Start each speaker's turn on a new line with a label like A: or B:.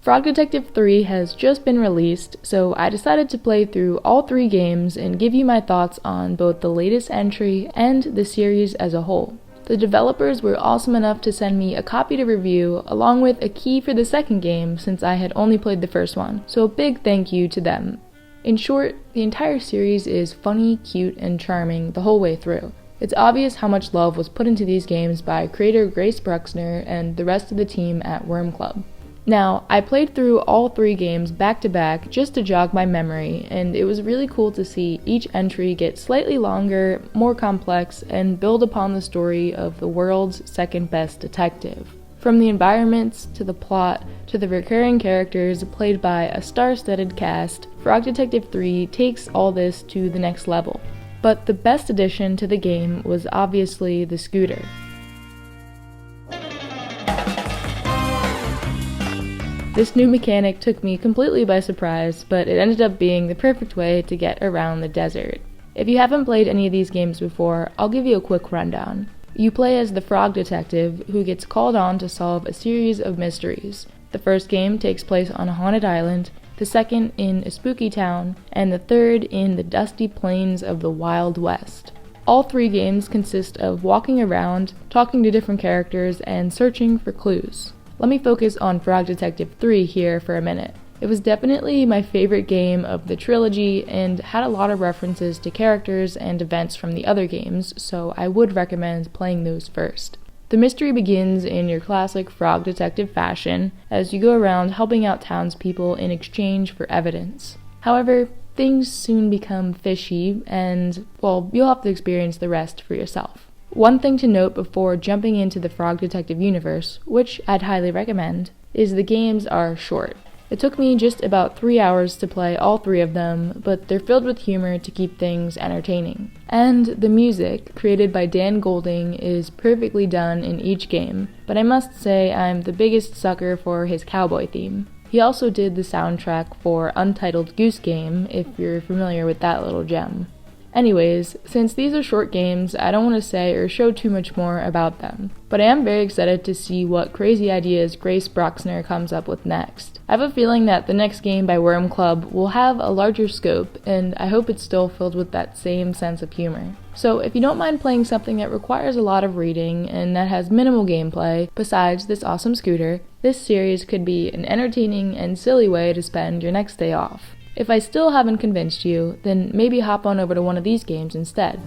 A: Frog Detective 3 has just been released, so I decided to play through all 3 games and give you my thoughts on both the latest entry and the series as a whole. The developers were awesome enough to send me a copy to review, along with a key for the second game since I had only played the first one, so a big thank you to them. In short, the entire series is funny, cute, and charming the whole way through. It's obvious how much love was put into these games by creator Grace Bruxner and the rest of the team at Worm Club. Now, I played through all 3 games back to back just to jog my memory, and it was really cool to see each entry get slightly longer, more complex, and build upon the story of the world's second best detective. From the environments, to the plot, to the recurring characters played by a star-studded cast, Frog Detective 3 takes all this to the next level. But the best addition to the game was obviously the scooter. This new mechanic took me completely by surprise, but it ended up being the perfect way to get around the desert. If you haven't played any of these games before, I'll give you a quick rundown. You play as the Frog Detective, who gets called on to solve a series of mysteries. The first game takes place on a haunted island, the second in a spooky town, and the third in the dusty plains of the Wild West. All 3 games consist of walking around, talking to different characters, and searching for clues. Let me focus on Frog Detective 3 here for a minute. It was definitely my favorite game of the trilogy and had a lot of references to characters and events from the other games, so I would recommend playing those first. The mystery begins in your classic Frog Detective fashion as you go around helping out townspeople in exchange for evidence. However, things soon become fishy and, well, you'll have to experience the rest for yourself. One thing to note before jumping into the Frog Detective universe, which I'd highly recommend, is the games are short. It took me just about 3 hours to play all 3 of them, but they're filled with humor to keep things entertaining. And the music, created by Dan Golding, is perfectly done in each game, but I must say I'm the biggest sucker for his cowboy theme. He also did the soundtrack for Untitled Goose Game, if you're familiar with that little gem. Anyways, since these are short games, I don't want to say or show too much more about them, but I am very excited to see what crazy ideas Grace Bruxner comes up with next. I have a feeling that the next game by Worm Club will have a larger scope, and I hope it's still filled with that same sense of humor. So if you don't mind playing something that requires a lot of reading and that has minimal gameplay, besides this awesome scooter, this series could be an entertaining and silly way to spend your next day off. If I still haven't convinced you, then maybe hop on over to one of these games instead.